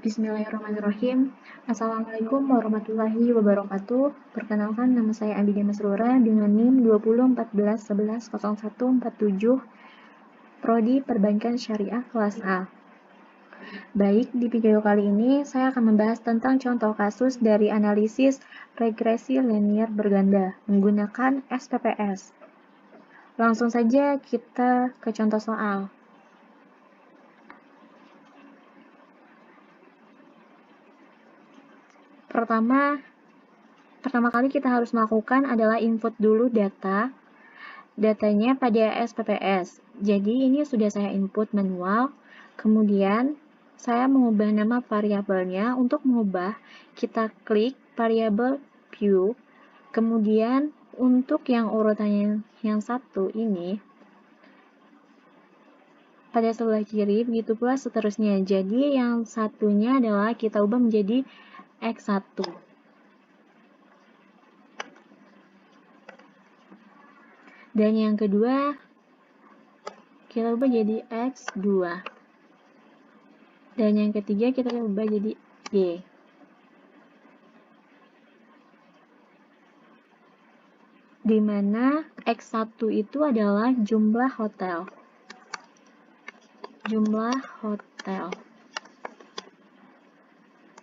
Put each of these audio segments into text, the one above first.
Bismillahirrahmanirrahim. Assalamualaikum warahmatullahi wabarakatuh. Perkenalkan, nama saya Abidia Masrura dengan NIM 2014110147, Prodi Perbankan Syariah kelas A. Baik, di video kali ini saya akan membahas tentang contoh kasus dari analisis regresi linear berganda menggunakan SPPS. Langsung saja kita ke contoh soal. Pertama kali kita harus melakukan adalah input dulu datanya pada SPPS. Jadi ini sudah saya input manual. Kemudian saya mengubah nama variabelnya. Untuk mengubah, kita klik variabel view. Kemudian untuk yang urutannya yang satu ini pada sebelah kiri, begitu pula seterusnya. Jadi yang satunya adalah kita ubah menjadi X1. Dan yang kedua, kita ubah jadi X2. Dan yang ketiga, kita ubah jadi Y. Di mana X1 itu adalah jumlah hotel.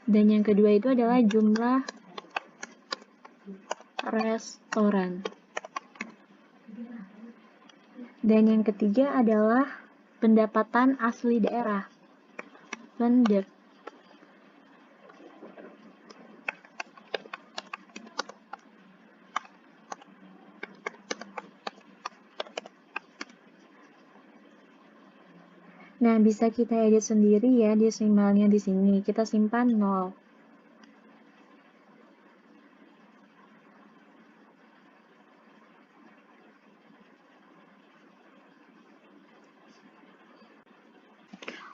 Dan yang kedua itu adalah jumlah restoran. Dan yang ketiga adalah pendapatan asli daerah. Nah, bisa kita edit sendiri ya desimalnya di sini. Kita simpan 0.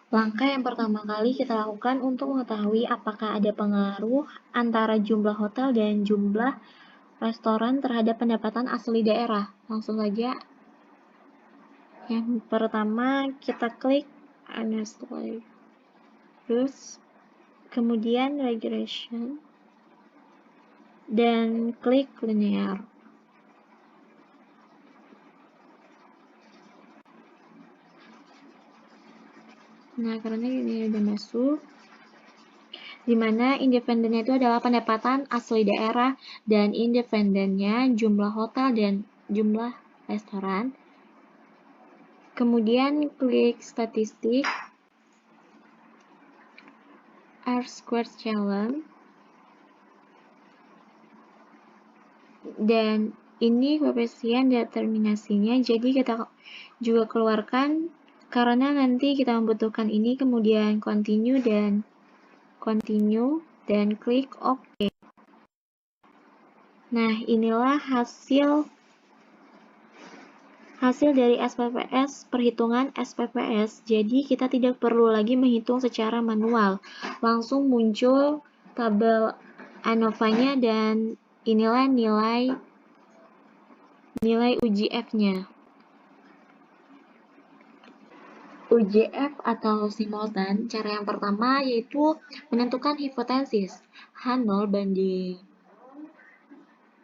Langkah yang pertama kali kita lakukan untuk mengetahui apakah ada pengaruh antara jumlah hotel dan jumlah restoran terhadap pendapatan asli daerah. Langsung saja. Yang pertama kita klik Analysis, kemudian Regression, dan klik Linear. Nah, karena ini udah masuk, di mana independennya itu adalah pendapatan asli daerah dan independennya jumlah hotel dan jumlah restoran. Kemudian klik statistik, R-squared challenge, dan ini koefisien determinasinya, jadi kita juga keluarkan karena nanti kita membutuhkan ini. Kemudian continue dan klik OK. Nah, inilah hasil dari SPPS, perhitungan SPPS. Jadi kita tidak perlu lagi menghitung secara manual. Langsung muncul tabel ANOVA-nya dan inilah nilai UJF-nya. UJF atau simultan, cara yang pertama yaitu menentukan hipotesis H0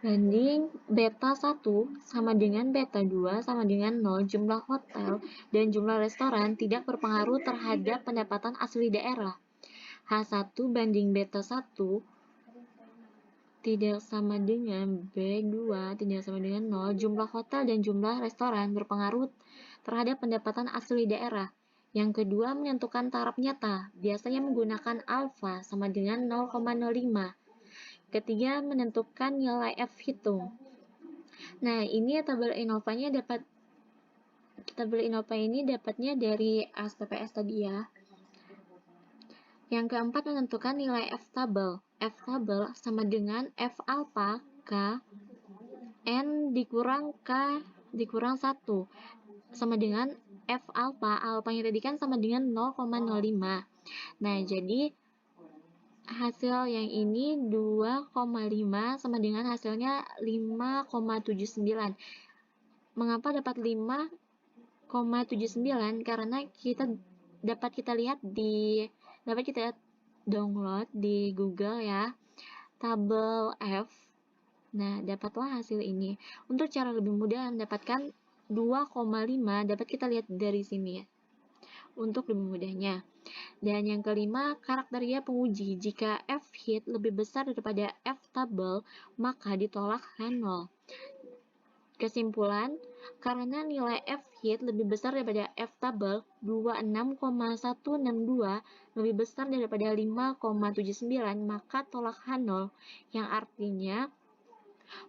banding beta 1 sama dengan beta 2 sama dengan 0. Jumlah hotel dan jumlah restoran tidak berpengaruh terhadap pendapatan asli daerah. H1 banding beta 1 tidak sama dengan B2 tidak sama dengan 0. Jumlah hotel dan jumlah restoran berpengaruh terhadap pendapatan asli daerah. Yang kedua, menentukan taraf nyata, biasanya menggunakan alfa sama dengan 0,05. Ketiga, menentukan nilai F hitung. Nah, ini tabel INNOVA ini dapatnya dari SPPS tadi ya. Yang keempat, menentukan nilai F tabel. F tabel sama dengan F alpha K N dikurang K dikurang 1 sama dengan F alpha. Alpha-nya tadi kan sama dengan 0,05. Nah, jadi hasil yang ini 2,5 sama dengan hasilnya 5,79. Mengapa dapat 5,79? Karena kita lihat download di Google ya, tabel F. Nah, dapatlah hasil ini. Untuk cara lebih mudah mendapatkan 2,5 dapat kita lihat dari sini ya. Untuk lebih mudahnya. Dan yang kelima, karakteria penguji. Jika F hit lebih besar daripada F tabel, maka ditolak H0. Kesimpulan, karena nilai F hit lebih besar daripada F tabel 26,162 lebih besar daripada 5,79, maka tolak H0, yang artinya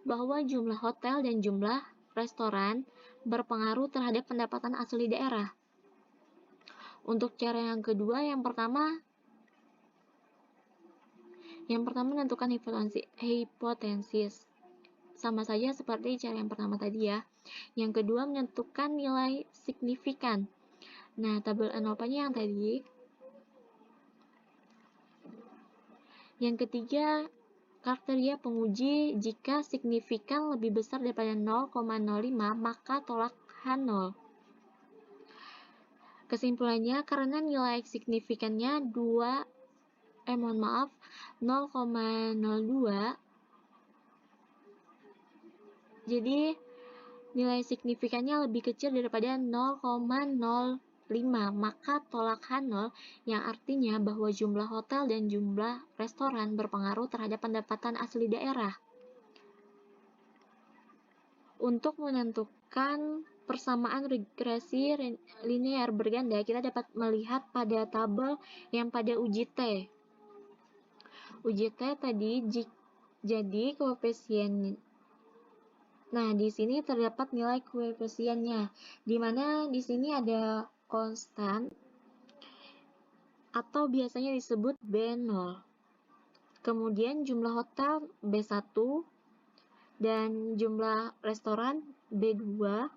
bahwa jumlah hotel dan jumlah restoran berpengaruh terhadap pendapatan asli daerah. Untuk cara yang kedua, yang pertama menentukan hipotesis. Sama saja seperti cara yang pertama tadi ya. Yang kedua, menentukan nilai signifikan. Nah, tabel ANOVA-nya yang tadi. Yang ketiga, kriteria penguji. Jika signifikan lebih besar daripada 0,05, maka tolak H0. Kesimpulannya, karena nilai signifikannya 0,02, jadi nilai signifikannya lebih kecil daripada 0,05, maka tolak H0, yang artinya bahwa jumlah hotel dan jumlah restoran berpengaruh terhadap pendapatan asli daerah. Untuk menentukan persamaan regresi linear berganda, kita dapat melihat pada tabel yang pada uji T. Uji T tadi jadi koefisien. Nah, di sini terdapat nilai koefisiennya, di mana di sini ada konstan atau biasanya disebut B0. Kemudian jumlah hotel B1 dan jumlah restoran B2,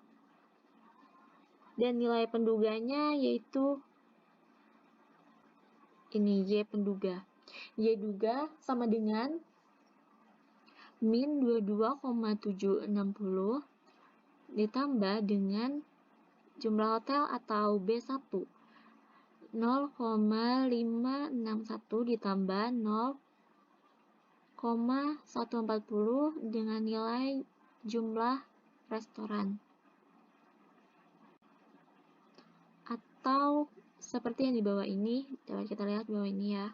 dan nilai penduganya yaitu ini Y penduga. Y duga sama dengan min 22,760 ditambah dengan jumlah hotel atau B1 0,561 ditambah 0,140 dengan nilai jumlah restoran, atau seperti yang di bawah ini. Dapat kita lihat bawah ini ya.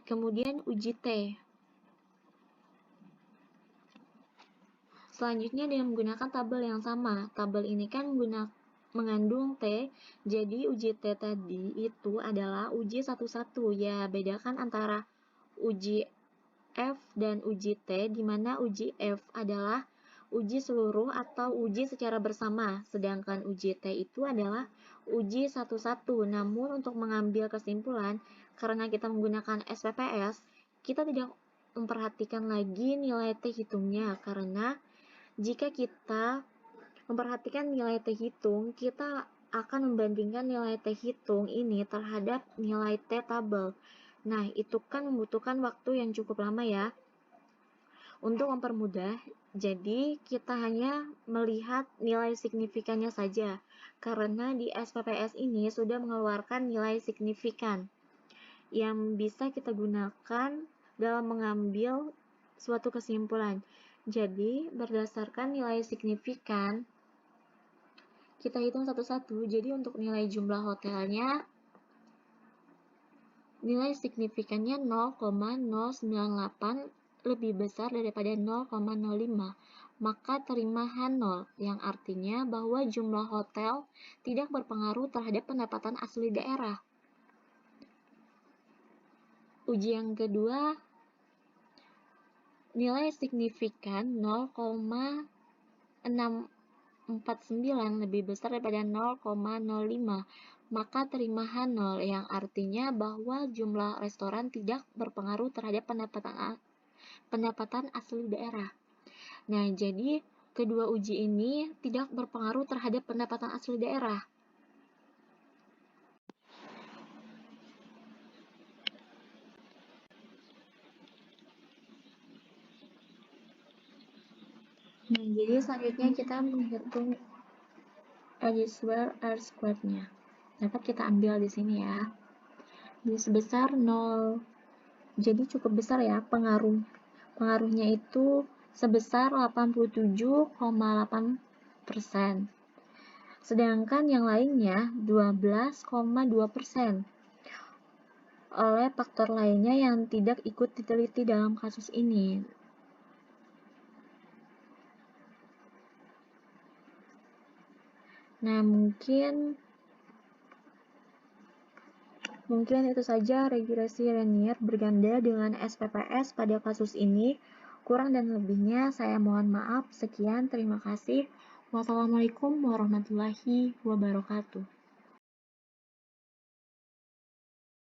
Kemudian uji T. Selanjutnya dengan menggunakan tabel yang sama. Tabel ini kan mengandung T, jadi uji T tadi itu adalah uji satu-satu. Ya, bedakan antara uji F dan uji T, di mana uji F adalah uji seluruh atau uji secara bersama, sedangkan uji T itu adalah uji satu-satu. Namun untuk mengambil kesimpulan, karena kita menggunakan SPPS, kita tidak memperhatikan lagi nilai T hitungnya, karena jika kita memperhatikan nilai T hitung, kita akan membandingkan nilai T hitung ini terhadap nilai T tabel. Nah, itu kan membutuhkan waktu yang cukup lama ya. Untuk mempermudah, jadi kita hanya melihat nilai signifikannya saja, karena di SPPS ini sudah mengeluarkan nilai signifikan yang bisa kita gunakan dalam mengambil suatu kesimpulan. Jadi, berdasarkan nilai signifikan, kita hitung satu-satu. Jadi, untuk nilai jumlah hotelnya, nilai signifikannya 0,098 lebih besar daripada 0,05, maka terima H0, yang artinya bahwa jumlah hotel tidak berpengaruh terhadap pendapatan asli daerah. Uji yang kedua, nilai signifikan 0,649 lebih besar daripada 0,05, maka terima H0, yang artinya bahwa jumlah restoran tidak berpengaruh terhadap pendapatan asli daerah. Nah, jadi kedua uji ini tidak berpengaruh terhadap pendapatan asli daerah. Nah, jadi selanjutnya kita menghitung eddy square r squared-nya. Dapat kita ambil di sini ya. Jadi sebesar 0. Jadi cukup besar ya pengaruhnya itu sebesar 87,8%. Sedangkan yang lainnya 12,2%. Oleh faktor lainnya yang tidak ikut diteliti dalam kasus ini. Nah, mungkin itu saja regresi linear berganda dengan SPPS pada kasus ini. Kurang dan lebihnya saya mohon maaf. Sekian, terima kasih. Wassalamualaikum warahmatullahi wabarakatuh.